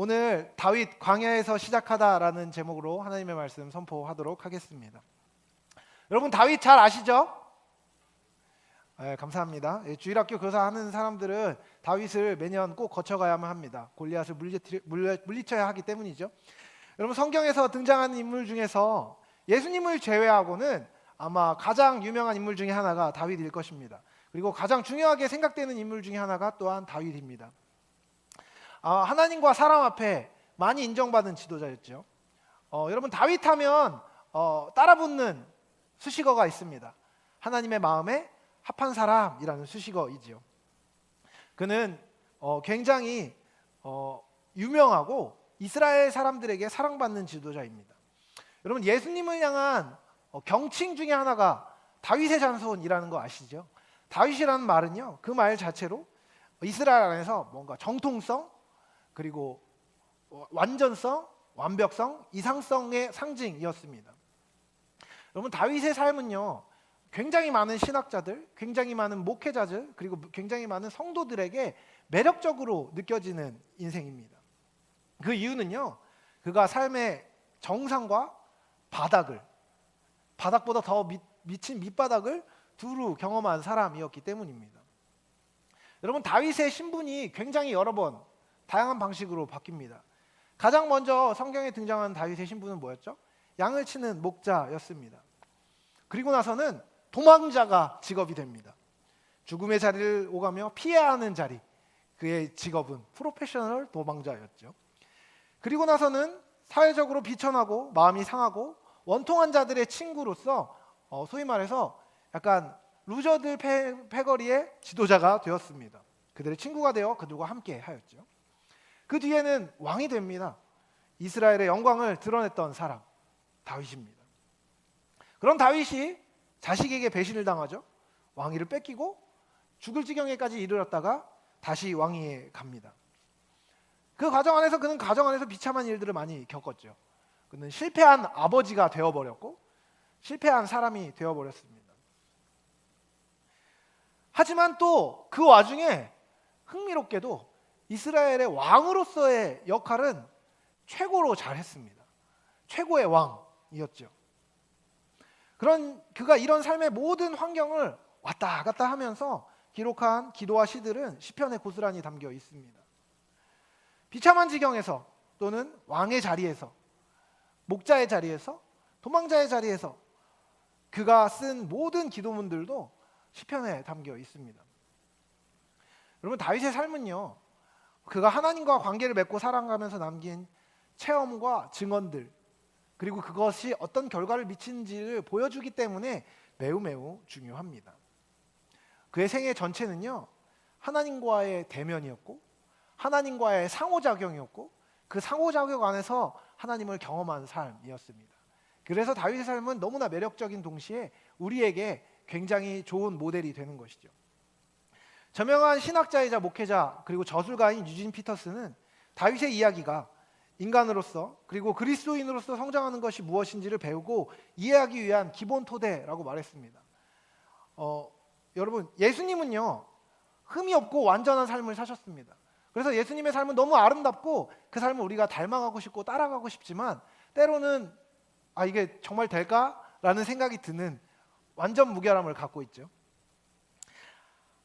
오늘 다윗 광야에서 시작하다라는 제목으로 하나님의 말씀 선포하도록 하겠습니다. 여러분 다윗 잘 아시죠? 네, 감사합니다. 주일학교 교사하는 사람들은 다윗을 매년 꼭 거쳐가야만 합니다. 골리앗을 물리쳐야 하기 때문이죠. 여러분 성경에서 등장하는 인물 중에서 예수님을 제외하고는 아마 가장 유명한 인물 중에 하나가 다윗일 것입니다. 그리고 가장 중요하게 생각되는 인물 중에 하나가 또한 다윗입니다. 하나님과 사람 앞에 많이 인정받은 지도자였죠. 여러분 다윗 하면 따라붙는 수식어가 있습니다. 하나님의 마음에 합한 사람이라는 수식어이지요. 그는 굉장히 유명하고 이스라엘 사람들에게 사랑받는 지도자입니다. 여러분 예수님을 향한 경칭 중에 하나가 다윗의 자손이라는 거 아시죠? 다윗이라는 말은요, 그 말 자체로 이스라엘 안에서 뭔가 정통성, 그리고 완전성, 완벽성, 이상성의 상징이었습니다. 여러분 다윗의 삶은요, 굉장히 많은 신학자들, 굉장히 많은 목회자들, 그리고 굉장히 많은 성도들에게 매력적으로 느껴지는 인생입니다. 그 이유는요, 그가 삶의 정상과 바닥보다 더 미친 밑바닥을 두루 경험한 사람이었기 때문입니다. 여러분 다윗의 신분이 굉장히 여러 번 다양한 방식으로 바뀝니다. 가장 먼저 성경에 등장한 다윗의 신분은 뭐였죠? 양을 치는 목자였습니다. 그리고 나서는 도망자가 직업이 됩니다. 죽음의 자리를 오가며 피해야 하는 자리, 그의 직업은 프로페셔널 도망자였죠. 그리고 나서는 사회적으로 비천하고 마음이 상하고 원통한 자들의 친구로서 소위 말해서 약간 루저들 패거리의 지도자가 되었습니다. 그들의 친구가 되어 그들과 함께 하였죠. 그 뒤에는 왕이 됩니다. 이스라엘의 영광을 드러냈던 사람 다윗입니다. 그런 다윗이 자식에게 배신을 당하죠. 왕위를 뺏기고 죽을 지경에까지 이르렀다가 다시 왕위에 갑니다. 그 과정 안에서 그는 가정 안에서 비참한 일들을 많이 겪었죠. 그는 실패한 아버지가 되어버렸고 실패한 사람이 되어버렸습니다. 하지만 또 그 와중에 흥미롭게도 이스라엘의 왕으로서의 역할은 최고로 잘했습니다. 최고의 왕이었죠. 그가 이런 삶의 모든 환경을 왔다 갔다 하면서 기록한 기도와 시들은 시편에 고스란히 담겨 있습니다. 비참한 지경에서 또는 왕의 자리에서, 목자의 자리에서, 도망자의 자리에서 그가 쓴 모든 기도문들도 시편에 담겨 있습니다. 여러분 다윗의 삶은요, 그가 하나님과 관계를 맺고 살아가면서 남긴 체험과 증언들, 그리고 그것이 어떤 결과를 미치는지를 보여주기 때문에 매우 중요합니다. 그의 생애 전체는요, 하나님과의 대면이었고 하나님과의 상호작용이었고 그 상호작용 안에서 하나님을 경험한 삶이었습니다. 그래서 다윗의 삶은 너무나 매력적인 동시에 우리에게 굉장히 좋은 모델이 되는 것이죠. 저명한 신학자이자 목회자 그리고 저술가인 유진 피터스는 다윗의 이야기가 인간으로서 그리고 그리스도인으로서 성장하는 것이 무엇인지를 배우고 이해하기 위한 기본 토대라고 말했습니다. 여러분 예수님은요, 흠이 없고 완전한 삶을 사셨습니다. 그래서 예수님의 삶은 너무 아름답고 그 삶을 우리가 닮아가고 싶고 따라가고 싶지만 때로는 이게 정말 될까라는 생각이 드는 완전 무결함을 갖고 있죠.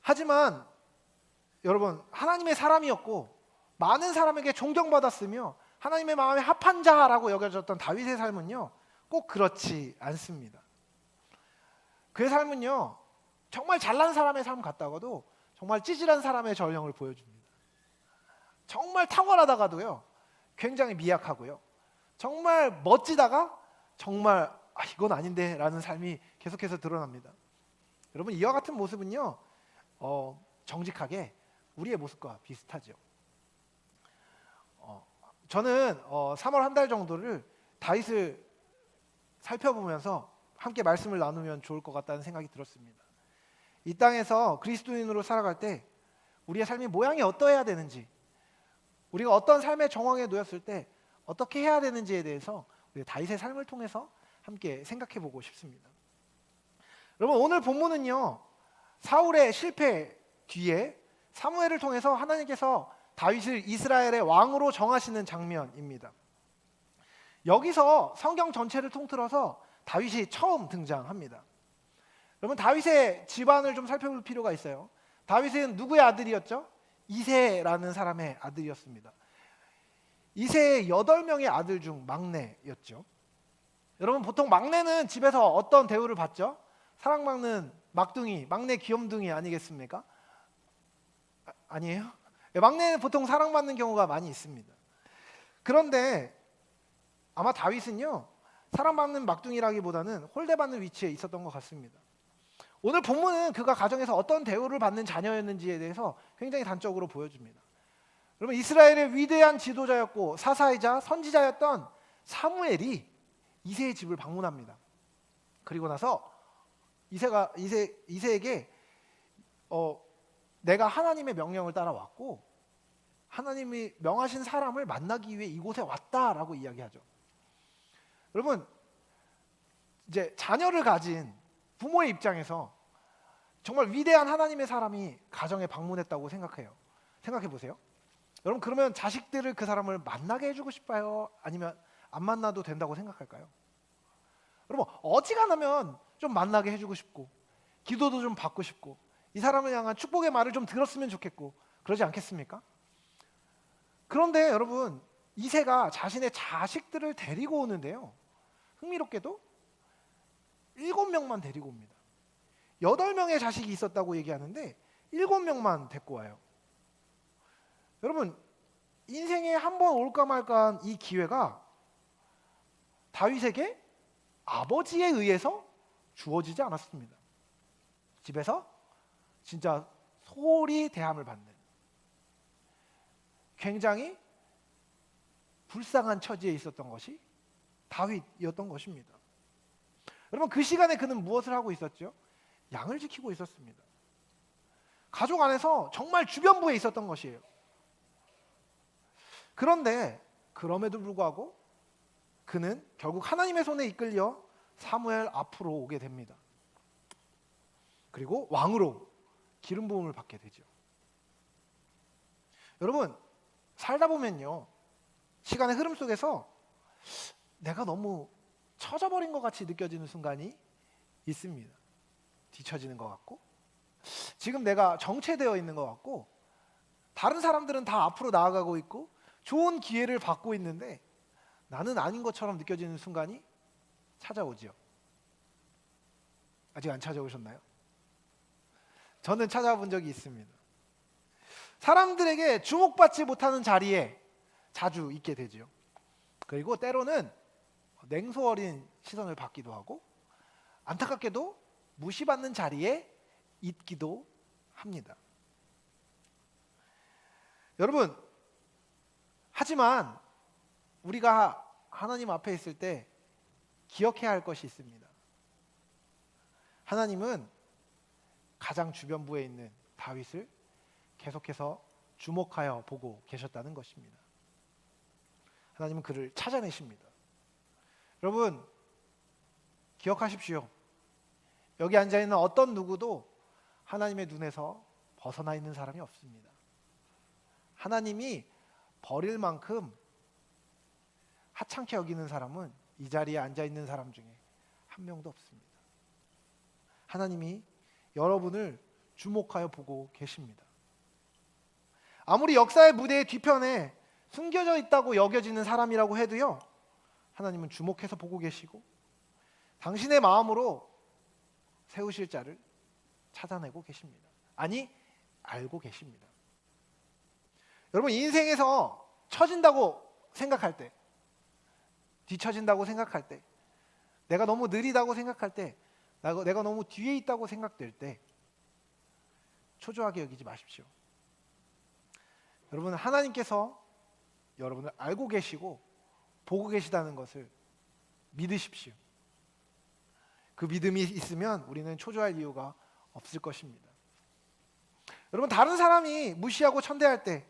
하지만 여러분 하나님의 사람이었고 많은 사람에게 존경받았으며 하나님의 마음에 합한 자라고 여겨졌던 다윗의 삶은요, 꼭 그렇지 않습니다. 그의 삶은요, 정말 잘난 사람의 삶 같다가도 정말 찌질한 사람의 전형을 보여줍니다. 정말 탁월하다가도요, 굉장히 미약하고요, 정말 멋지다가 정말 이건 아닌데 라는 삶이 계속해서 드러납니다. 여러분 이와 같은 모습은요, 정직하게 우리의 모습과 비슷하죠. 저는 3월 한 달 정도를 다윗을 살펴보면서 함께 말씀을 나누면 좋을 것 같다는 생각이 들었습니다. 이 땅에서 그리스도인으로 살아갈 때 우리의 삶의 모양이 어떠해야 되는지, 우리가 어떤 삶의 정황에 놓였을 때 어떻게 해야 되는지에 대해서 우리 다윗의 삶을 통해서 함께 생각해 보고 싶습니다. 여러분 오늘 본문은요, 사울의 실패 뒤에 사무엘을 통해서 하나님께서 다윗을 이스라엘의 왕으로 정하시는 장면입니다. 여기서 성경 전체를 통틀어서 다윗이 처음 등장합니다. 여러분, 다윗의 집안을 좀 살펴볼 필요가 있어요. 다윗은 누구의 아들이었죠? 이새라는 사람의 아들이었습니다. 이새의 8명의 아들 중 막내였죠. 여러분, 보통 막내는 집에서 어떤 대우를 받죠? 사랑받는 막둥이, 막내 귀염둥이 아니겠습니까? 아니에요? 막내는 보통 사랑받는 경우가 많이 있습니다. 그런데 아마 다윗은요, 사랑받는 막둥이라기보다는 홀대받는 위치에 있었던 것 같습니다. 오늘 본문은 그가 가정에서 어떤 대우를 받는 자녀였는지에 대해서 굉장히 단적으로 보여줍니다. 여러분, 이스라엘의 위대한 지도자였고 사사이자 선지자였던 사무엘이 이새의 집을 방문합니다. 그리고 나서 이새에게 내가 하나님의 명령을 따라왔고 하나님이 명하신 사람을 만나기 위해 이곳에 왔다라고 이야기하죠. 여러분, 이제 자녀를 가진 부모의 입장에서 정말 위대한 하나님의 사람이 가정에 방문했다고 생각해 보세요. 여러분, 그러면 자식들을 그 사람을 만나게 해주고 싶어요? 아니면 안 만나도 된다고 생각할까요? 여러분, 어지간하면 좀 만나게 해주고 싶고 기도도 좀 받고 싶고 이 사람을 향한 축복의 말을 좀 들었으면 좋겠고 그러지 않겠습니까? 그런데 여러분, 이새가 자신의 자식들을 데리고 오는데요, 흥미롭게도 7명만 데리고 옵니다. 8명의 자식이 있었다고 얘기하는데 7명만 데리고 와요. 여러분, 인생에 한 번 올까 말까한 이 기회가 다윗에게 아버지에 의해서 주어지지 않았습니다. 집에서 진짜 소홀히 대함을 받는 굉장히 불쌍한 처지에 있었던 것이 다윗이었던 것입니다. 여러분, 그 시간에 그는 무엇을 하고 있었죠? 양을 지키고 있었습니다. 가족 안에서 정말 주변부에 있었던 것이에요. 그런데 그럼에도 불구하고 그는 결국 하나님의 손에 이끌려 사무엘 앞으로 오게 됩니다. 그리고 왕으로 기름 부음을 받게 되죠. 여러분, 살다 보면요, 시간의 흐름 속에서 내가 너무 처져버린 것 같이 느껴지는 순간이 있습니다. 뒤처지는 것 같고 지금 내가 정체되어 있는 것 같고 다른 사람들은 다 앞으로 나아가고 있고 좋은 기회를 받고 있는데 나는 아닌 것처럼 느껴지는 순간이 찾아오죠. 아직 안 찾아오셨나요? 저는 찾아본 적이 있습니다. 사람들에게 주목받지 못하는 자리에 자주 있게 되죠. 그리고 때로는 냉소 어린 시선을 받기도 하고 안타깝게도 무시받는 자리에 있기도 합니다. 여러분, 하지만 우리가 하나님 앞에 있을 때 기억해야 할 것이 있습니다. 하나님은 가장 주변부에 있는 다윗을 계속해서 주목하여 보고 계셨다는 것입니다. 하나님은 그를 찾아내십니다. 여러분, 기억하십시오. 여기 앉아있는 어떤 누구도 하나님의 눈에서 벗어나 있는 사람이 없습니다. 하나님이 버릴 만큼 하찮게 여기는 사람은 이 자리에 앉아있는 사람 중에 한 명도 없습니다. 하나님이 여러분을 주목하여 보고 계십니다. 아무리 역사의 무대의 뒤편에 숨겨져 있다고 여겨지는 사람이라고 해도요, 하나님은 주목해서 보고 계시고 당신의 마음으로 세우실 자를 찾아내고 계십니다. 아니, 알고 계십니다. 여러분, 인생에서 처진다고 생각할 때, 뒤처진다고 생각할 때, 내가 너무 느리다고 생각할 때, 내가 너무 뒤에 있다고 생각될 때 초조하게 여기지 마십시오. 여러분, 하나님께서 여러분을 알고 계시고 보고 계시다는 것을 믿으십시오. 그 믿음이 있으면 우리는 초조할 이유가 없을 것입니다. 여러분, 다른 사람이 무시하고 천대할 때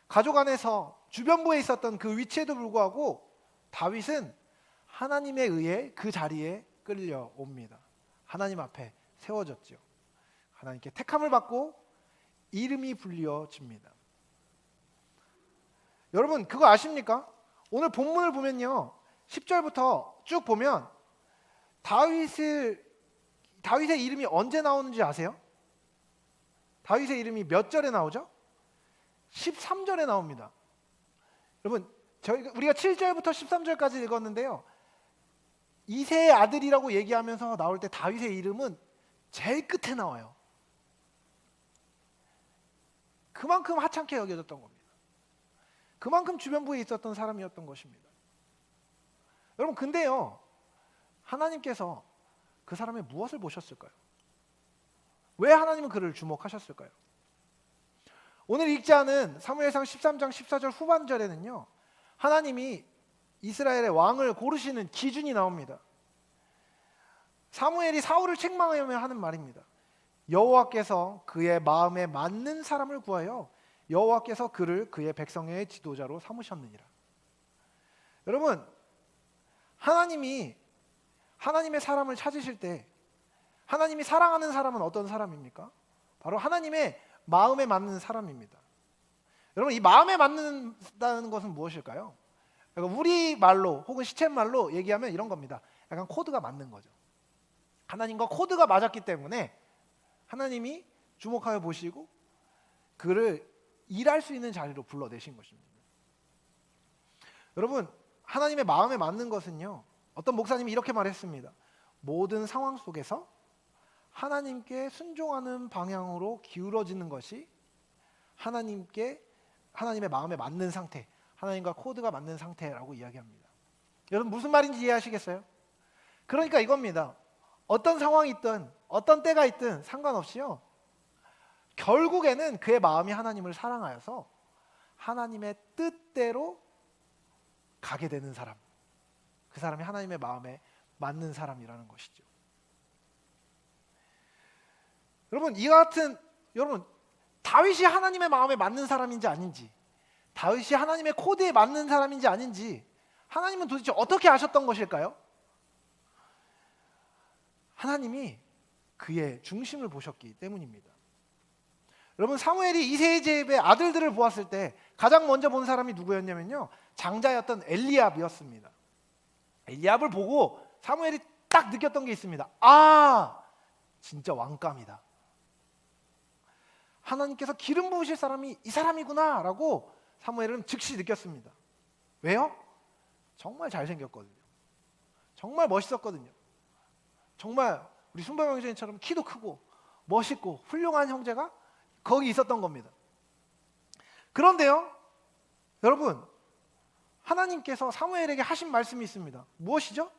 가족 안에서 주변부에 있었던 그 위치에도 불구하고 다윗은 하나님에 의해 그 자리에 끌려옵니다. 하나님 앞에 세워졌죠. 하나님께 택함을 받고 이름이 불려집니다. 여러분 그거 아십니까? 오늘 본문을 보면요, 10절부터 쭉 보면 다윗의 이름이 언제 나오는지 아세요? 다윗의 이름이 몇 절에 나오죠? 13절에 나옵니다. 여러분 우리가 7절부터 13절까지 읽었는데요, 이새의 아들이라고 얘기하면서 나올 때 다윗의 이름은 제일 끝에 나와요. 그만큼 하찮게 여겨졌던 겁니다. 그만큼 주변부에 있었던 사람이었던 것입니다. 여러분 근데요, 하나님께서 그 사람의 무엇을 보셨을까요? 왜 하나님은 그를 주목하셨을까요? 오늘 읽지 않은 사무엘상 13장 14절 후반절에는요, 하나님이 이스라엘의 왕을 고르시는 기준이 나옵니다. 사무엘이 사울을 책망하며 하는 말입니다. 여호와께서 그의 마음에 맞는 사람을 구하여 여호와께서 그를 그의 백성의 지도자로 삼으셨느니라. 여러분, 하나님이 하나님의 사람을 찾으실 때 하나님이 사랑하는 사람은 어떤 사람입니까? 바로 하나님의 마음에 맞는 사람입니다. 여러분, 이 마음에 맞는다는 것은 무엇일까요? 그러니까 우리 말로 혹은 시쳇말로 얘기하면 이런 겁니다. 약간 코드가 맞는 거죠. 하나님과 코드가 맞았기 때문에 하나님이 주목하여 보시고 그를 일할 수 있는 자리로 불러내신 것입니다. 여러분, 하나님의 마음에 맞는 것은요, 어떤 목사님이 이렇게 말했습니다. 모든 상황 속에서 하나님께 순종하는 방향으로 기울어지는 것이 하나님의 마음에 맞는 상태, 하나님과 코드가 맞는 상태라고 이야기합니다. 여러분 무슨 말인지 이해하시겠어요? 그러니까 이겁니다. 어떤 상황이 있든 어떤 때가 있든 상관없이요, 결국에는 그의 마음이 하나님을 사랑하여서 하나님의 뜻대로 가게 되는 사람, 그 사람이 하나님의 마음에 맞는 사람이라는 것이죠. 여러분 다윗이 하나님의 마음에 맞는 사람인지 아닌지, 다윗이 하나님의 코드에 맞는 사람인지 아닌지 하나님은 도대체 어떻게 아셨던 것일까요? 하나님이 그의 중심을 보셨기 때문입니다. 여러분, 사무엘이 이새의 집의 아들들을 보았을 때 가장 먼저 본 사람이 누구였냐면요, 장자였던 엘리압이었습니다. 엘리압을 보고 사무엘이 딱 느꼈던 게 있습니다. 아, 진짜 왕감이다. 하나님께서 기름 부으실 사람이 이 사람이구나 라고 사무엘은 즉시 느꼈습니다. 왜요? 정말 잘생겼거든요. 정말 멋있었거든요. 정말 우리 순범 형제님처럼 키도 크고 멋있고 훌륭한 형제가 거기 있었던 겁니다. 그런데요, 여러분, 하나님께서 사무엘에게 하신 말씀이 있습니다. 무엇이죠?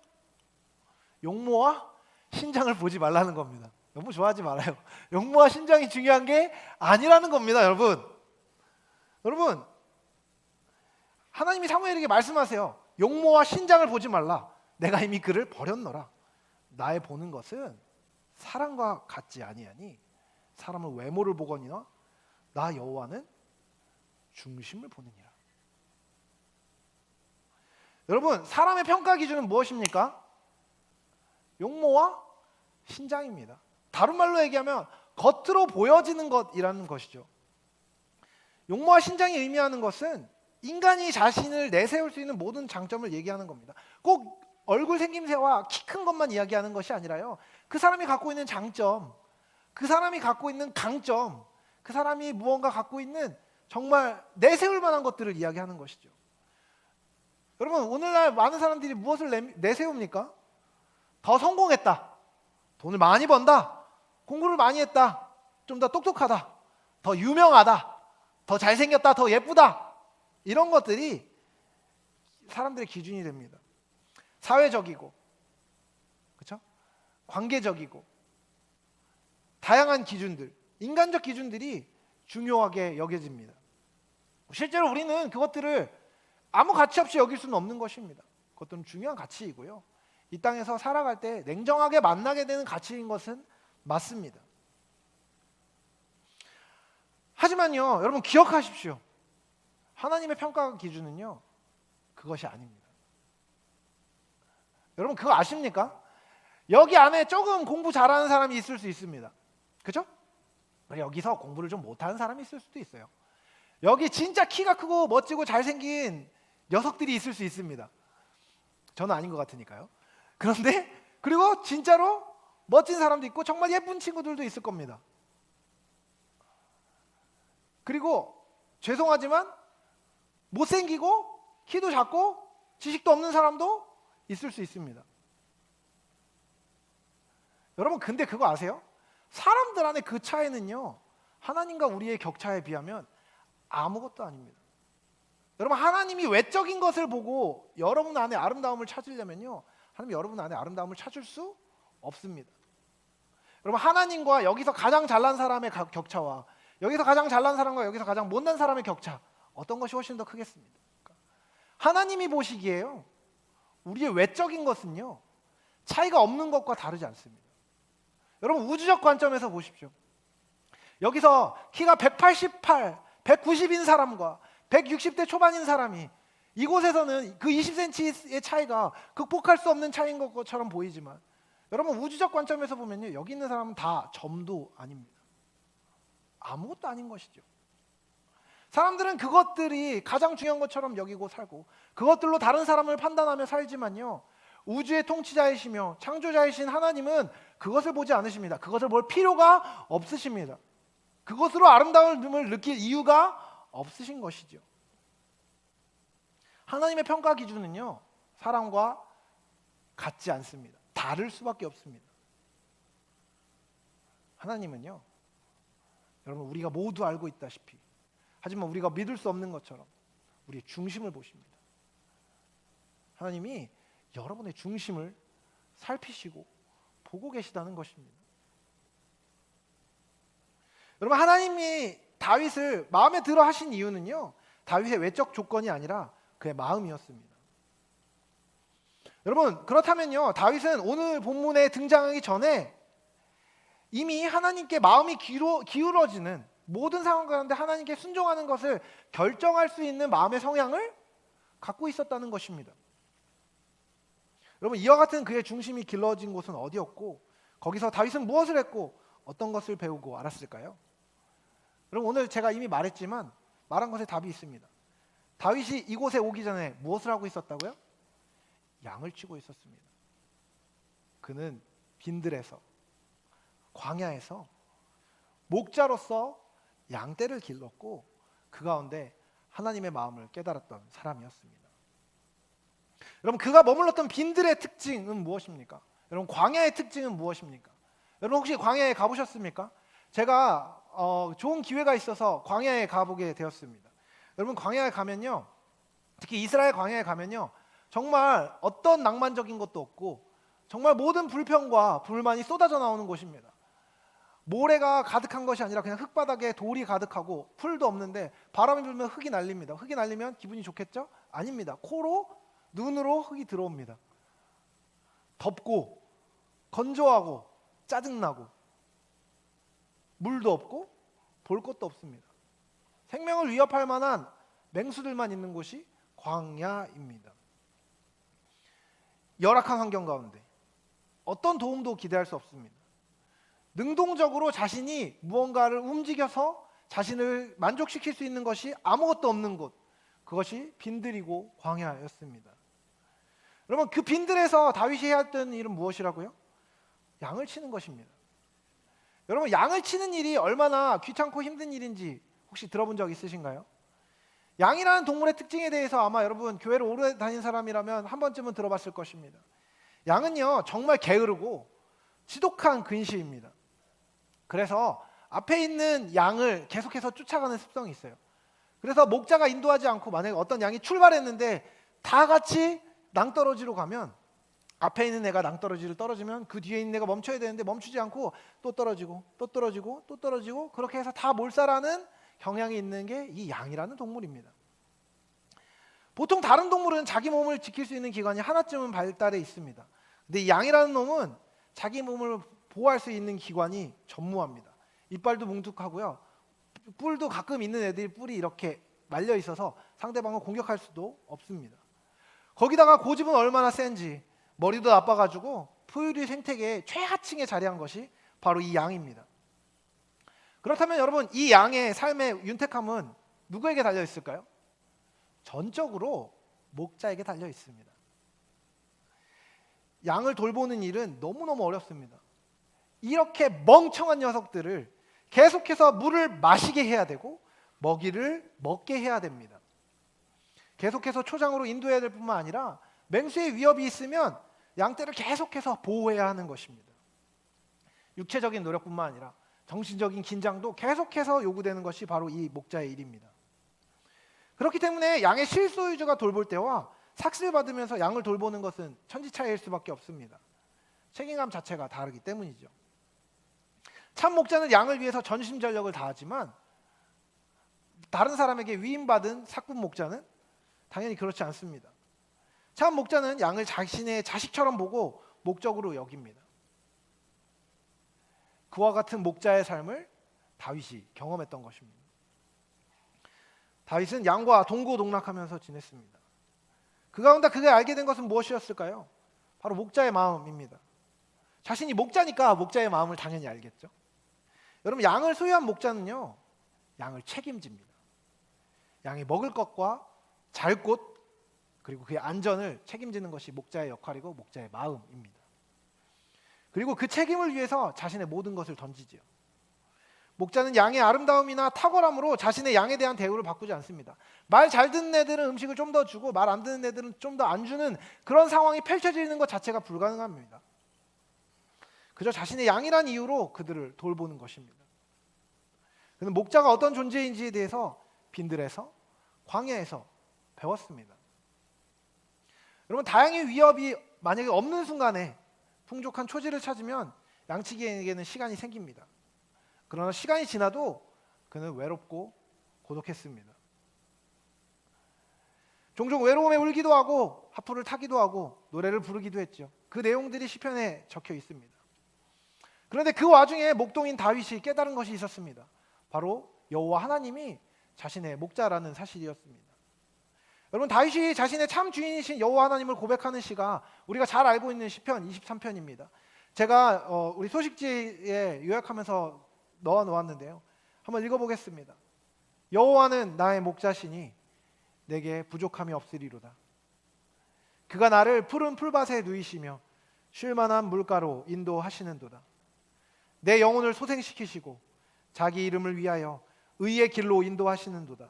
용모와 신장을 보지 말라는 겁니다. 너무 좋아하지 말아요. 용모와 신장이 중요한 게 아니라는 겁니다, 여러분. 여러분, 하나님이 사무엘에게 말씀하세요. 용모와 신장을 보지 말라. 내가 이미 그를 버렸노라. 나의 보는 것은 사람과 같지 아니하니 사람은 외모를 보거니와 나 여호와는 중심을 보느니라. 여러분, 사람의 평가 기준은 무엇입니까? 용모와 신장입니다. 다른 말로 얘기하면 겉으로 보여지는 것이라는 것이죠. 용모와 신장이 의미하는 것은 인간이 자신을 내세울 수 있는 모든 장점을 얘기하는 겁니다. 꼭 얼굴 생김새와 키 큰 것만 이야기하는 것이 아니라요, 그 사람이 갖고 있는 장점, 그 사람이 갖고 있는 강점, 그 사람이 무언가 갖고 있는 정말 내세울 만한 것들을 이야기하는 것이죠. 여러분, 오늘날 많은 사람들이 무엇을 내세웁니까? 더 성공했다, 돈을 많이 번다, 공부를 많이 했다, 좀 더 똑똑하다, 더 유명하다, 더 잘생겼다, 더 예쁘다, 이런 것들이 사람들의 기준이 됩니다. 사회적이고, 그렇죠? 관계적이고, 다양한 기준들, 인간적 기준들이 중요하게 여겨집니다. 실제로 우리는 그것들을 아무 가치 없이 여길 수는 없는 것입니다. 그것들은 중요한 가치이고요, 이 땅에서 살아갈 때 냉정하게 만나게 되는 가치인 것은 맞습니다. 하지만요, 여러분 기억하십시오. 하나님의 평가 기준은요, 그것이 아닙니다. 여러분 그거 아십니까? 여기 안에 조금 공부 잘하는 사람이 있을 수 있습니다. 그렇죠? 여기서 공부를 좀 못하는 사람이 있을 수도 있어요. 여기 진짜 키가 크고 멋지고 잘생긴 녀석들이 있을 수 있습니다. 저는 아닌 것 같으니까요. 그런데 그리고 진짜로 멋진 사람도 있고 정말 예쁜 친구들도 있을 겁니다. 그리고 죄송하지만 못생기고 키도 작고 지식도 없는 사람도 있을 수 있습니다. 여러분 근데 그거 아세요? 사람들 안에 그 차이는요, 하나님과 우리의 격차에 비하면 아무것도 아닙니다. 여러분 하나님이 외적인 것을 보고 여러분 안에 아름다움을 찾으려면요, 하나님 여러분 안에 아름다움을 찾을 수 없습니다. 여러분 하나님과 여기서 가장 잘난 사람의 격차와 여기서 가장 잘난 사람과 여기서 가장 못난 사람의 격차, 어떤 것이 훨씬 더 크겠습니까? 하나님이 보시기에요, 우리의 외적인 것은요 차이가 없는 것과 다르지 않습니다. 여러분 우주적 관점에서 보십시오. 여기서 키가 188, 190인 사람과 160대 초반인 사람이 이곳에서는 그 20cm의 차이가 극복할 수 없는 차이인 것처럼 보이지만, 여러분 우주적 관점에서 보면요, 여기 있는 사람은 다 점도 아닙니다. 아무것도 아닌 것이죠. 사람들은 그것들이 가장 중요한 것처럼 여기고 살고 그것들로 다른 사람을 판단하며 살지만요, 우주의 통치자이시며 창조자이신 하나님은 그것을 보지 않으십니다. 그것을 볼 필요가 없으십니다. 그것으로 아름다움을 느낄 이유가 없으신 것이죠. 하나님의 평가 기준은요, 사람과 같지 않습니다. 다를 수밖에 없습니다. 하나님은요, 여러분 우리가 모두 알고 있다시피, 하지만 우리가 믿을 수 없는 것처럼 우리의 중심을 보십니다. 하나님이 여러분의 중심을 살피시고 보고 계시다는 것입니다. 여러분 하나님이 다윗을 마음에 들어 하신 이유는요, 다윗의 외적 조건이 아니라 그의 마음이었습니다. 여러분 그렇다면요, 다윗은 오늘 본문에 등장하기 전에 이미 하나님께 마음이 기울어지는, 모든 상황 가운데 하나님께 순종하는 것을 결정할 수 있는 마음의 성향을 갖고 있었다는 것입니다. 여러분 이와 같은 그의 중심이 길러진 곳은 어디였고, 거기서 다윗은 무엇을 했고 어떤 것을 배우고 알았을까요? 여러분 오늘 제가 이미 말했지만 말한 것에 답이 있습니다. 다윗이 이곳에 오기 전에 무엇을 하고 있었다고요? 양을 치고 있었습니다. 그는 빈들에서, 광야에서 목자로서 양떼를 길렀고 그 가운데 하나님의 마음을 깨달았던 사람이었습니다. 여러분 그가 머물렀던 빈들의 특징은 무엇입니까? 여러분 광야의 특징은 무엇입니까? 여러분 혹시 광야에 가보셨습니까? 제가 좋은 기회가 있어서 광야에 가보게 되었습니다. 여러분 광야에 가면요, 특히 이스라엘 광야에 가면요, 정말 어떤 낭만적인 것도 없고 정말 모든 불평과 불만이 쏟아져 나오는 곳입니다. 모래가 가득한 것이 아니라 그냥 흙바닥에 돌이 가득하고 풀도 없는데 바람이 불면 흙이 날립니다. 흙이 날리면 기분이 좋겠죠? 아닙니다. 코로 눈으로 흙이 들어옵니다. 덥고 건조하고 짜증나고 물도 없고 볼 것도 없습니다. 생명을 위협할 만한 맹수들만 있는 곳이 광야입니다. 열악한 환경 가운데 어떤 도움도 기대할 수 없습니다. 능동적으로 자신이 무언가를 움직여서 자신을 만족시킬 수 있는 것이 아무것도 없는 곳, 그것이 빈들이고 광야였습니다. 여러분 그 빈들에서 다윗이 해야 했던 일은 무엇이라고요? 양을 치는 것입니다. 여러분 양을 치는 일이 얼마나 귀찮고 힘든 일인지 혹시 들어본 적 있으신가요? 양이라는 동물의 특징에 대해서 아마 여러분 교회를 오래 다닌 사람이라면 한 번쯤은 들어봤을 것입니다. 양은요 정말 게으르고 지독한 근시입니다. 그래서 앞에 있는 양을 계속해서 쫓아가는 습성이 있어요. 그래서 목자가 인도하지 않고 만약에 어떤 양이 출발했는데 다 같이 낭떠러지로 가면, 앞에 있는 애가 낭떠러지를 떨어지면 그 뒤에 있는 애가 멈춰야 되는데 멈추지 않고 또 떨어지고 또 떨어지고 또 떨어지고, 그렇게 해서 다 몰살하는 경향이 있는 게 이 양이라는 동물입니다. 보통 다른 동물은 자기 몸을 지킬 수 있는 기관이 하나쯤은 발달해 있습니다. 근데 이 양이라는 놈은 자기 몸을 보호할 수 있는 기관이 전무합니다. 이빨도 뭉툭하고요, 뿔도 가끔 있는 애들이 뿔이 이렇게 말려 있어서 상대방을 공격할 수도 없습니다. 거기다가 고집은 얼마나 센지 머리도 나빠가지고 포유류 생태계의 최하층에 자리한 것이 바로 이 양입니다. 그렇다면 여러분 이 양의 삶의 윤택함은 누구에게 달려 있을까요? 전적으로 목자에게 달려 있습니다. 양을 돌보는 일은 너무너무 어렵습니다. 이렇게 멍청한 녀석들을 계속해서 물을 마시게 해야 되고 먹이를 먹게 해야 됩니다. 계속해서 초장으로 인도해야 될 뿐만 아니라 맹수의 위협이 있으면 양떼를 계속해서 보호해야 하는 것입니다. 육체적인 노력뿐만 아니라 정신적인 긴장도 계속해서 요구되는 것이 바로 이 목자의 일입니다. 그렇기 때문에 양의 실소유주가 돌볼 때와 삭슬받으면서 양을 돌보는 것은 천지차이일 수밖에 없습니다. 책임감 자체가 다르기 때문이죠. 참 목자는 양을 위해서 전심전력을 다하지만 다른 사람에게 위임받은 사꾼 목자는 당연히 그렇지 않습니다. 참 목자는 양을 자신의 자식처럼 보고 목적으로 여깁니다. 그와 같은 목자의 삶을 다윗이 경험했던 것입니다. 다윗은 양과 동고동락하면서 지냈습니다. 그 가운데 그가 알게 된 것은 무엇이었을까요? 바로 목자의 마음입니다. 자신이 목자니까 목자의 마음을 당연히 알겠죠. 여러분, 양을 소유한 목자는요, 양을 책임집니다. 양이 먹을 것과 잘 곳, 그리고 그의 안전을 책임지는 것이 목자의 역할이고 목자의 마음입니다. 그리고 그 책임을 위해서 자신의 모든 것을 던지지요. 목자는 양의 아름다움이나 탁월함으로 자신의 양에 대한 대우를 바꾸지 않습니다. 말 잘 듣는 애들은 음식을 좀 더 주고 말 안 듣는 애들은 좀 더 안 주는 그런 상황이 펼쳐지는 것 자체가 불가능합니다. 그저 자신의 양이란 이유로 그들을 돌보는 것입니다. 그는 목자가 어떤 존재인지에 대해서 빈들에서, 광야에서 배웠습니다. 여러분, 다양한 위협이 만약에 없는 순간에 풍족한 초지를 찾으면 양치기에게는 시간이 생깁니다. 그러나 시간이 지나도 그는 외롭고 고독했습니다. 종종 외로움에 울기도 하고 하프를 타기도 하고 노래를 부르기도 했죠. 그 내용들이 시편에 적혀 있습니다. 그런데 그 와중에 목동인 다윗이 깨달은 것이 있었습니다. 바로 여호와 하나님이 자신의 목자라는 사실이었습니다. 여러분, 다윗이 자신의 참 주인이신 여호와 하나님을 고백하는 시가 우리가 잘 알고 있는 시편 23편입니다. 제가 우리 소식지에 요약하면서 넣어 놓았는데요. 한번 읽어보겠습니다. 여호와는 나의 목자시니 내게 부족함이 없으리로다. 그가 나를 푸른 풀밭에 누이시며 쉴만한 물가로 인도하시는도다. 내 영혼을 소생시키시고 자기 이름을 위하여 의의 길로 인도하시는도다.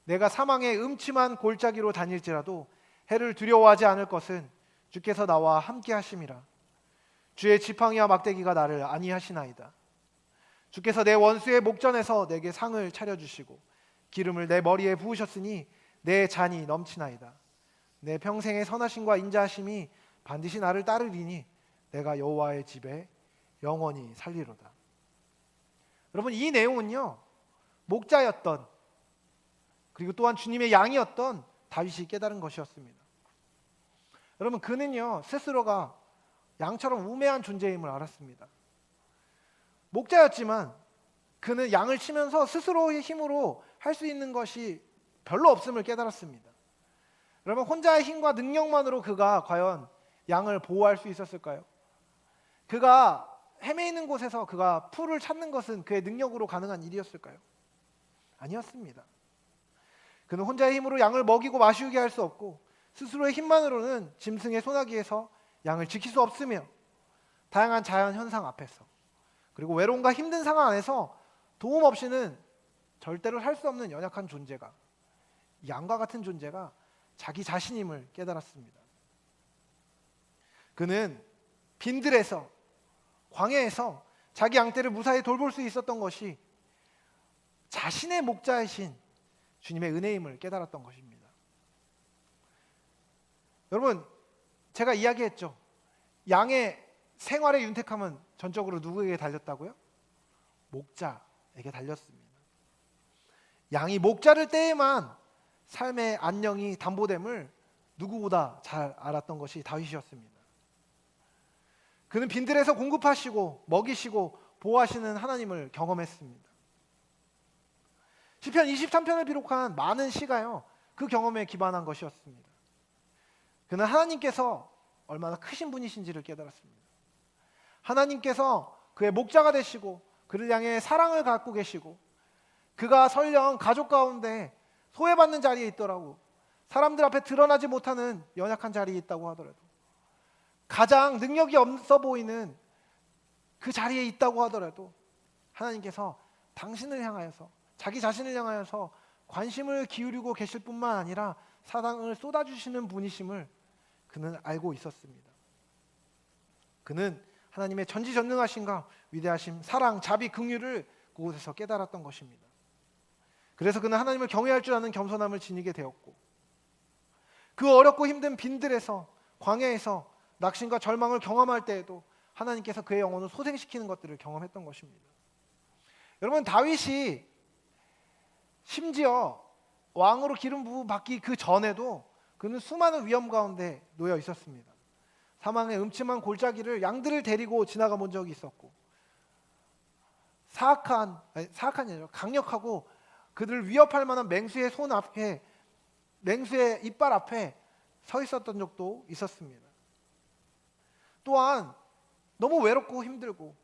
내가 사망의 음침한 골짜기로 다닐지라도 해를 두려워하지 않을 것은 주께서 나와 함께 하심이라. 주의 지팡이와 막대기가 나를 안위하시나이다. 주께서 내 원수의 목전에서 내게 상을 차려주시고 기름을 내 머리에 부으셨으니 내 잔이 넘치나이다. 내 평생의 선하심과 인자하심이 반드시 나를 따르리니 내가 여호와의 집에 영원히 살리로다. 여러분, 이 내용은요, 목자였던, 그리고 또한 주님의 양이었던 다윗이 깨달은 것이었습니다. 여러분, 그는요 스스로가 양처럼 우매한 존재임을 알았습니다. 목자였지만 그는 양을 치면서 스스로의 힘으로 할 수 있는 것이 별로 없음을 깨달았습니다. 여러분, 혼자의 힘과 능력만으로 그가 과연 양을 보호할 수 있었을까요? 그가 헤매이는 곳에서 그가 풀을 찾는 것은 그의 능력으로 가능한 일이었을까요? 아니었습니다. 그는 혼자의 힘으로 양을 먹이고 마시게 할 수 없고 스스로의 힘만으로는 짐승의 소나기에서 양을 지킬 수 없으며 다양한 자연 현상 앞에서 그리고 외로움과 힘든 상황 안에서 도움 없이는 절대로 살 수 없는 연약한 존재가, 양과 같은 존재가 자기 자신임을 깨달았습니다. 그는 빈들에서, 광야에서 자기 양떼를 무사히 돌볼 수 있었던 것이 자신의 목자이신 주님의 은혜임을 깨달았던 것입니다. 여러분, 제가 이야기했죠. 양의 생활의 윤택함은 전적으로 누구에게 달렸다고요? 목자에게 달렸습니다. 양이 목자를 떼에만 삶의 안녕이 담보됨을 누구보다 잘 알았던 것이 다윗이었습니다. 그는 빈들에서 공급하시고 먹이시고 보호하시는 하나님을 경험했습니다. 시편 23편을 비롯한 많은 시가요, 그 경험에 기반한 것이었습니다. 그는 하나님께서 얼마나 크신 분이신지를 깨달았습니다. 하나님께서 그의 목자가 되시고 그를 향해 사랑을 갖고 계시고 그가 설령 가족 가운데 소외받는 자리에 있더라고, 사람들 앞에 드러나지 못하는 연약한 자리에 있다고 하더라도, 가장 능력이 없어 보이는 그 자리에 있다고 하더라도 하나님께서 당신을 향하여서, 자기 자신을 향하여서 관심을 기울이고 계실 뿐만 아니라 사랑을 쏟아주시는 분이심을 그는 알고 있었습니다. 그는 하나님의 전지전능하심과 위대하심, 사랑, 자비, 긍휼을 그곳에서 깨달았던 것입니다. 그래서 그는 하나님을 경외할 줄 아는 겸손함을 지니게 되었고, 그 어렵고 힘든 빈들에서, 광야에서 낙심과 절망을 경험할 때에도 하나님께서 그의 영혼을 소생시키는 것들을 경험했던 것입니다. 여러분, 다윗이 심지어 왕으로 기름 부음 받기 그 전에도 그는 수많은 위험 가운데 놓여 있었습니다. 사망의 음침한 골짜기를 양들을 데리고 지나가 본 적이 있었고, 사악한 일이죠, 강력하고 그들을 위협할 만한 맹수의 손 앞에, 맹수의 이빨 앞에 서 있었던 적도 있었습니다. 또한 너무 외롭고 힘들고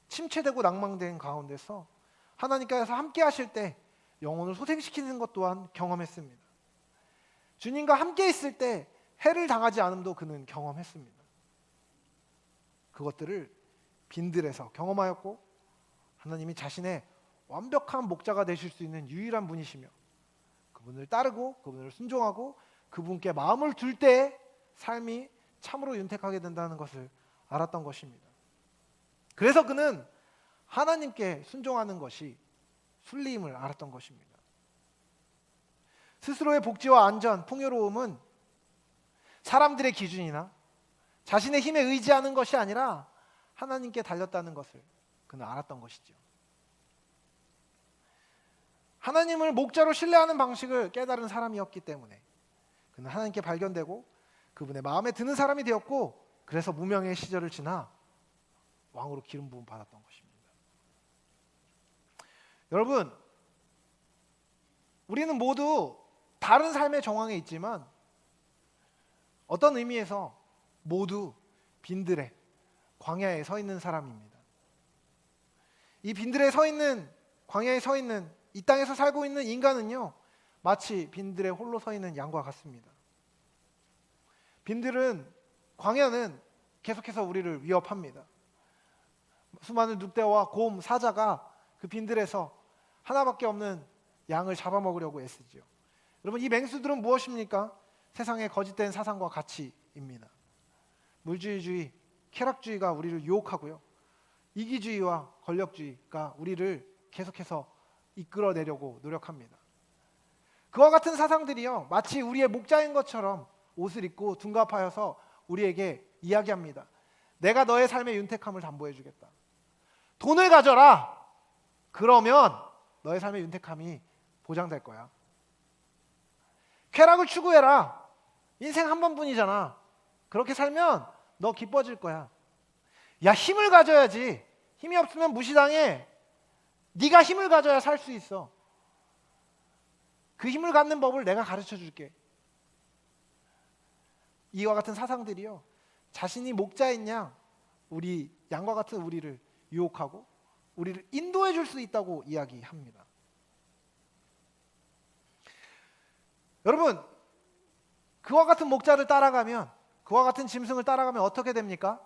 침체되고 낭망된 가운데서 하나님께서 함께 하실 때 영혼을 소생시키는 것 또한 경험했습니다. 주님과 함께 있을 때 해를 당하지 않음도 그는 경험했습니다. 그것들을 빈들에서 경험하였고, 하나님이 자신의 완벽한 목자가 되실 수 있는 유일한 분이시며, 그분을 따르고 그분을 순종하고 그분께 마음을 둘 때 삶이 참으로 윤택하게 된다는 것을 알았던 것입니다. 그래서 그는 하나님께 순종하는 것이 순리임을 알았던 것입니다. 스스로의 복지와 안전, 풍요로움은 사람들의 기준이나 자신의 힘에 의지하는 것이 아니라 하나님께 달렸다는 것을 그는 알았던 것이죠. 하나님을 목자로 신뢰하는 방식을 깨달은 사람이었기 때문에 그는 하나님께 발견되고 그분의 마음에 드는 사람이 되었고, 그래서 무명의 시절을 지나 왕으로 기름 부음 받았던 것입니다. 여러분, 우리는 모두 다른 삶의 정황에 있지만 어떤 의미에서 모두 빈들에, 광야에 서 있는 사람입니다. 이 빈들에 서 있는, 광야에 서 있는, 이 땅에서 살고 있는 인간은요, 마치 빈들에 홀로 서 있는 양과 같습니다. 빈들은, 광야는 계속해서 우리를 위협합니다. 수많은 늑대와 곰, 사자가 그 빈들에서 하나밖에 없는 양을 잡아먹으려고 애쓰죠. 여러분, 이 맹수들은 무엇입니까? 세상의 거짓된 사상과 가치입니다. 물주의주의, 쾌락주의가 우리를 유혹하고요, 이기주의와 권력주의가 우리를 계속해서 이끌어내려고 노력합니다. 그와 같은 사상들이요, 마치 우리의 목자인 것처럼 옷을 입고 둔갑하여서 우리에게 이야기합니다. 내가 너의 삶의 윤택함을 담보해 주겠다. 돈을 가져라. 그러면 너의 삶의 윤택함이 보장될 거야. 쾌락을 추구해라. 인생 한 번뿐이잖아. 그렇게 살면 너 기뻐질 거야. 야, 힘을 가져야지. 힘이 없으면 무시당해. 네가 힘을 가져야 살 수 있어. 그 힘을 갖는 법을 내가 가르쳐 줄게. 이와 같은 사상들이요, 자신이 목자인 양, 우리 양과 같은 우리를 유혹하고 우리를 인도해 줄 수 있다고 이야기합니다. 여러분, 그와 같은 목자를 따라가면, 그와 같은 짐승을 따라가면 어떻게 됩니까?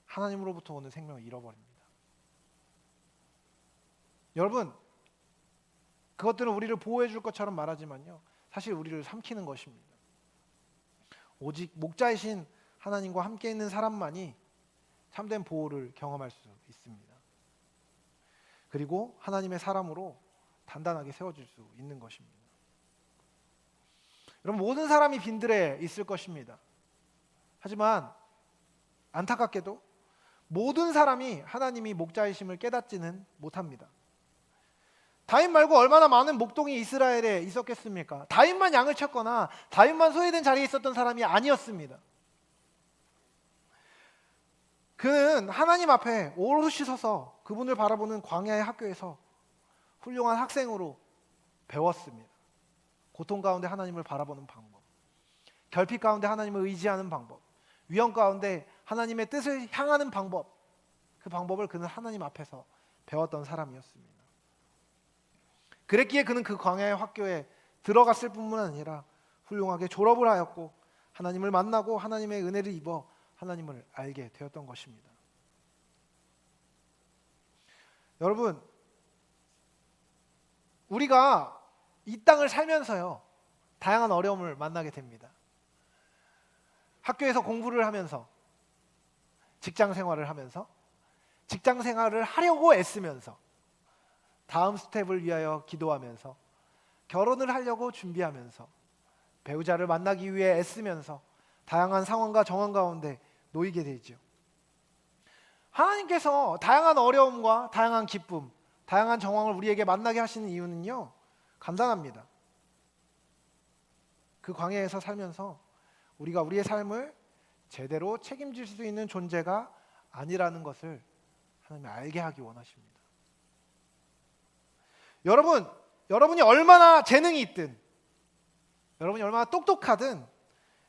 하나님으로부터 오는 생명을 잃어버립니다. 여러분, 그것들은 우리를 보호해 줄 것처럼 말하지만요, 사실 우리를 삼키는 것입니다. 오직 목자이신 하나님과 함께 있는 사람만이 참된 보호를 경험할 수 있습니다. 그리고 하나님의 사람으로 단단하게 세워질 수 있는 것입니다. 여러분, 모든 사람이 빈들에 있을 것입니다. 하지만 안타깝게도 모든 사람이 하나님이 목자이심을 깨닫지는 못합니다. 다윗 말고 얼마나 많은 목동이 이스라엘에 있었겠습니까? 다윗만 양을 쳤거나 다윗만 소외된 자리에 있었던 사람이 아니었습니다. 그는 하나님 앞에 오롯이 서서 그분을 바라보는 광야의 학교에서 훌륭한 학생으로 배웠습니다. 고통 가운데 하나님을 바라보는 방법, 결핍 가운데 하나님을 의지하는 방법, 위험 가운데 하나님의 뜻을 향하는 방법, 그 방법을 그는 하나님 앞에서 배웠던 사람이었습니다. 그랬기에 그는 그 광야의 학교에 들어갔을 뿐만 아니라 훌륭하게 졸업을 하였고 하나님을 만나고 하나님의 은혜를 입어 하나님을 알게 되었던 것입니다. 여러분, 우리가 이 땅을 살면서요, 다양한 어려움을 만나게 됩니다. 학교에서 공부를 하면서, 직장 생활을 하면서, 직장 생활을 하려고 애쓰면서, 다음 스텝을 위하여 기도하면서, 결혼을 하려고 준비하면서, 배우자를 만나기 위해 애쓰면서 다양한 상황과 정황 가운데 놓이게 되죠. 하나님께서 다양한 어려움과 다양한 기쁨, 다양한 정황을 우리에게 만나게 하시는 이유는요, 간단합니다. 그 광야에서 살면서 우리가 우리의 삶을 제대로 책임질 수 있는 존재가 아니라는 것을 하나님이 알게 하기 원하십니다. 여러분이 얼마나 재능이 있든, 여러분이 얼마나 똑똑하든,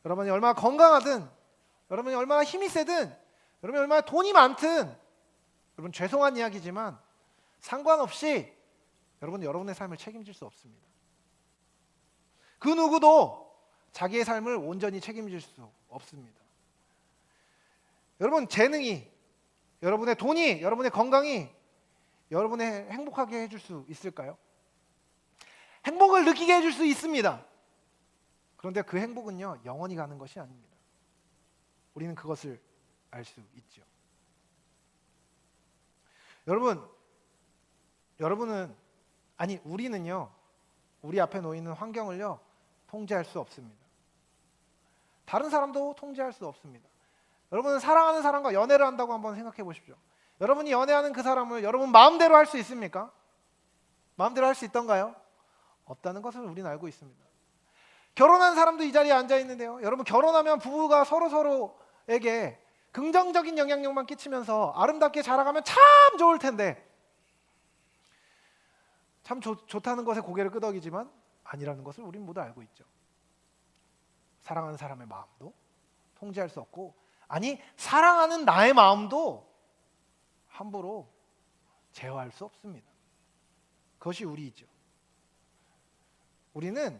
여러분이 얼마나 건강하든, 여러분이 얼마나 힘이 세든, 여러분이 얼마나 돈이 많든, 여러분 죄송한 이야기지만 상관없이 여러분의 삶을 책임질 수 없습니다. 그 누구도 자기의 삶을 온전히 책임질 수 없습니다. 여러분 재능이, 여러분의 돈이, 여러분의 건강이 여러분의 행복하게 해줄 수 있을까요? 행복을 느끼게 해줄 수 있습니다. 그런데 그 행복은요, 영원히 가는 것이 아닙니다. 우리는 그것을 알 수 있죠. 우리는요, 우리 앞에 놓이는 환경을요, 통제할 수 없습니다. 다른 사람도 통제할 수 없습니다. 여러분은 사랑하는 사람과 연애를 한다고 한번 생각해 보십시오. 여러분이 연애하는 그 사람을 여러분 마음대로 할 수 있습니까? 마음대로 할 수 있던가요? 없다는 것을 우리는 알고 있습니다. 결혼한 사람도 이 자리에 앉아 있는데요, 여러분 결혼하면 부부가 서로에게 긍정적인 영향력만 끼치면서 아름답게 자라가면 참 좋을 텐데, 참 좋다는 것에 고개를 끄덕이지만 아니라는 것을 우리는 모두 알고 있죠. 사랑하는 사람의 마음도 통제할 수 없고, 아니 사랑하는 나의 마음도 함부로 제어할 수 없습니다. 그것이 우리이죠. 우리는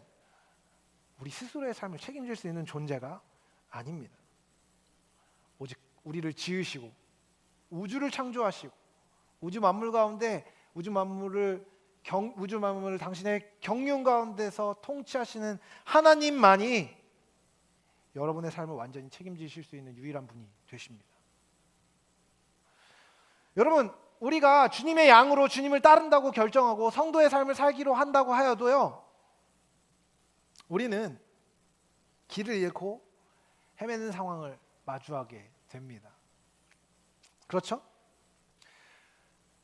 우리 스스로의 삶을 책임질 수 있는 존재가 아닙니다. 오직 우리를 지으시고 우주를 창조하시고 우주 만물 가운데 우주 만물을 당신의 경륜 가운데서 통치하시는 하나님만이 여러분의 삶을 완전히 책임지실 수 있는 유일한 분이 되십니다. 여러분, 우리가 주님의 양으로 주님을 따른다고 결정하고 성도의 삶을 살기로 한다고 하여도요, 우리는 길을 잃고 헤매는 상황을 마주하게 됩니다. 그렇죠?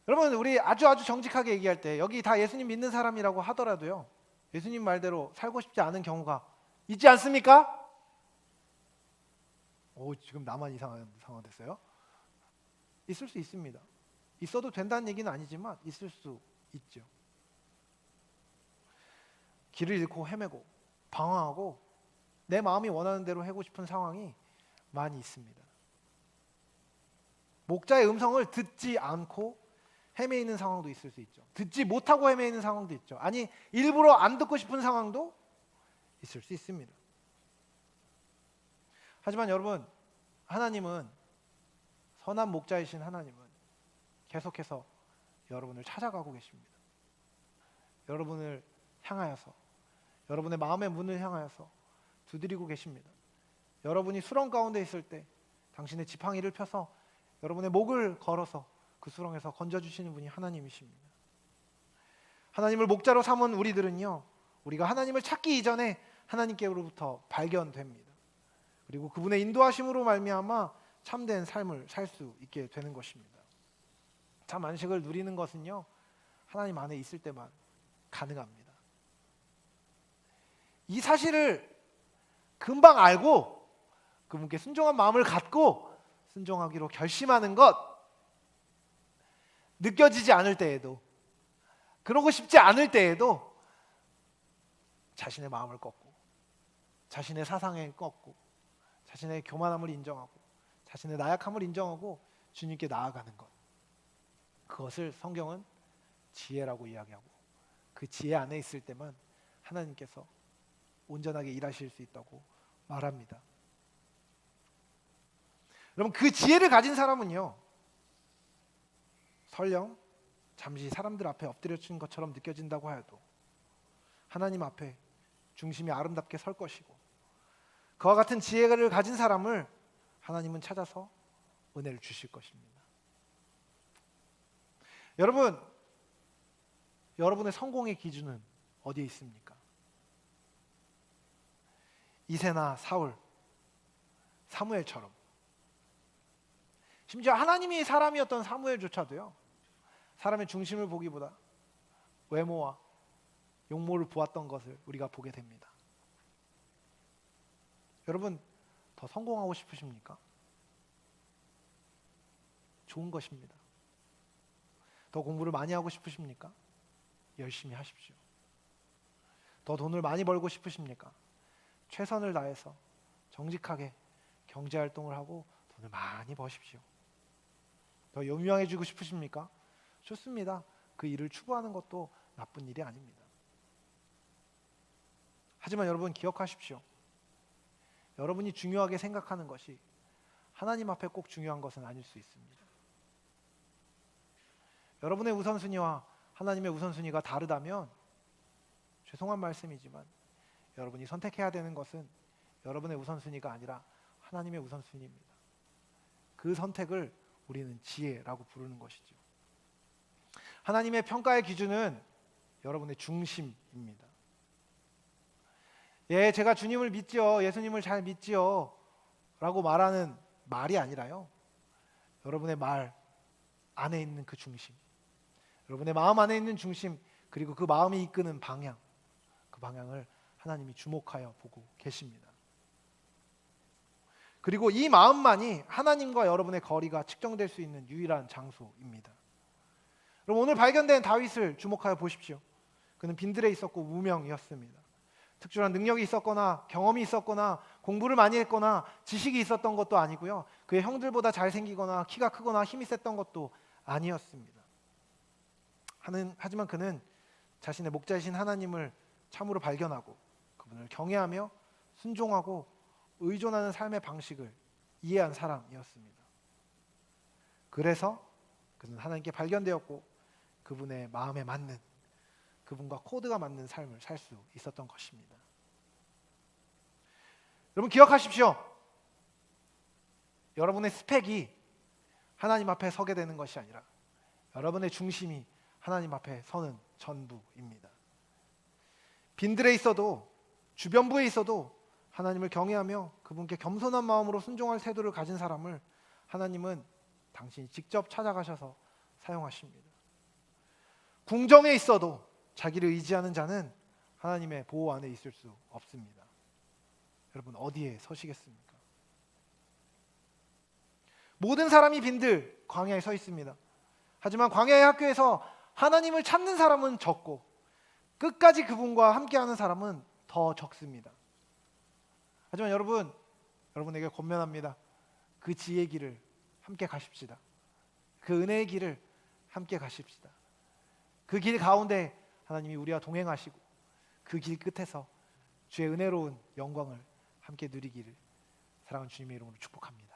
여러분, 우리 아주 정직하게 얘기할 때 여기 다 예수님 믿는 사람이라고 하더라도요, 예수님 말대로 살고 싶지 않은 경우가 있지 않습니까? 지금 나만 이상한 상황 됐어요? 있을 수 있습니다. 있어도 된다는 얘기는 아니지만 있을 수 있죠. 길을 잃고 헤매고 방황하고 내 마음이 원하는 대로 하고 싶은 상황이 많이 있습니다. 목자의 음성을 듣지 않고 헤매이는 상황도 있을 수 있죠. 듣지 못하고 헤매이는 상황도 있죠. 아니 일부러 안 듣고 싶은 상황도 있을 수 있습니다. 하지만 여러분, 하나님은, 선한 목자이신 하나님은 계속해서 여러분을 찾아가고 계십니다. 여러분을 향하여서, 여러분의 마음의 문을 향하여서 두드리고 계십니다. 여러분이 수렁 가운데 있을 때 당신의 지팡이를 펴서 여러분의 목을 걸어서 그 수렁에서 건져주시는 분이 하나님이십니다. 하나님을 목자로 삼은 우리들은요, 우리가 하나님을 찾기 이전에 하나님께로부터 발견됩니다. 그리고 그분의 인도하심으로 말미암아 참된 삶을 살 수 있게 되는 것입니다. 참 안식을 누리는 것은요, 하나님 안에 있을 때만 가능합니다. 이 사실을 금방 알고 그분께 순종한 마음을 갖고 순종하기로 결심하는 것, 느껴지지 않을 때에도, 그러고 싶지 않을 때에도 자신의 마음을 꺾고, 자신의 사상에 꺾고, 자신의 교만함을 인정하고, 자신의 나약함을 인정하고 주님께 나아가는 것, 그것을 성경은 지혜라고 이야기하고, 그 지혜 안에 있을 때만 하나님께서 온전하게 일하실 수 있다고 말합니다. 여러분, 그 지혜를 가진 사람은요, 설령 잠시 사람들 앞에 엎드려진 것처럼 느껴진다고 하여도 하나님 앞에 중심이 아름답게 설 것이고, 그와 같은 지혜를 가진 사람을 하나님은 찾아서 은혜를 주실 것입니다. 여러분, 여러분의 성공의 기준은 어디에 있습니까? 이새나 사울, 사무엘처럼, 심지어 하나님이 사람이었던 사무엘조차도요, 사람의 중심을 보기보다 외모와 용모를 보았던 것을 우리가 보게 됩니다. 여러분, 더 성공하고 싶으십니까? 좋은 것입니다. 더 공부를 많이 하고 싶으십니까? 열심히 하십시오. 더 돈을 많이 벌고 싶으십니까? 최선을 다해서 정직하게 경제활동을 하고 돈을 많이 버십시오. 더 유명해지고 싶으십니까? 좋습니다. 그 일을 추구하는 것도 나쁜 일이 아닙니다. 하지만 여러분, 기억하십시오. 여러분이 중요하게 생각하는 것이 하나님 앞에 꼭 중요한 것은 아닐 수 있습니다. 여러분의 우선순위와 하나님의 우선순위가 다르다면, 죄송한 말씀이지만 여러분이 선택해야 되는 것은 여러분의 우선순위가 아니라 하나님의 우선순위입니다. 그 선택을 우리는 지혜라고 부르는 것이죠. 하나님의 평가의 기준은 여러분의 중심입니다. 예, 제가 주님을 믿지요, 예수님을 잘 믿지요 라고 말하는 말이 아니라요, 여러분의 말 안에 있는 그 중심, 여러분의 마음 안에 있는 중심, 그리고 그 마음이 이끄는 방향, 그 방향을 하나님이 주목하여 보고 계십니다. 그리고 이 마음만이 하나님과 여러분의 거리가 측정될 수 있는 유일한 장소입니다. 그럼 오늘 발견된 다윗을 주목하여 보십시오. 그는 빈들에 있었고 무명이었습니다. 특출한 능력이 있었거나 경험이 있었거나 공부를 많이 했거나 지식이 있었던 것도 아니고요, 그의 형들보다 잘생기거나 키가 크거나 힘이 셌던 것도 아니었습니다. 하지만 그는 자신의 목자이신 하나님을 참으로 발견하고 그분을 경외하며 순종하고 의존하는 삶의 방식을 이해한 사람이었습니다. 그래서 그는 하나님께 발견되었고 그분의 마음에 맞는, 그분과 코드가 맞는 삶을 살 수 있었던 것입니다. 여러분, 기억하십시오. 여러분의 스펙이 하나님 앞에 서게 되는 것이 아니라 여러분의 중심이 하나님 앞에 서는 전부입니다. 빈들에 있어도, 주변부에 있어도 하나님을 경외하며 그분께 겸손한 마음으로 순종할 태도를 가진 사람을 하나님은 당신이 직접 찾아가셔서 사용하십니다. 궁정에 있어도 자기를 의지하는 자는 하나님의 보호 안에 있을 수 없습니다. 여러분, 어디에 서시겠습니까? 모든 사람이 빈들 광야에 서 있습니다. 하지만 광야의 학교에서 하나님을 찾는 사람은 적고 끝까지 그분과 함께하는 사람은 더 적습니다. 하지만 여러분에게 권면합니다. 그 지혜의 길을 함께 가십시다. 그 은혜의 길을 함께 가십시다. 그 길 가운데 하나님이 우리와 동행하시고 그 길 끝에서 주의 은혜로운 영광을 함께 누리기를 사랑하는 주님의 이름으로 축복합니다.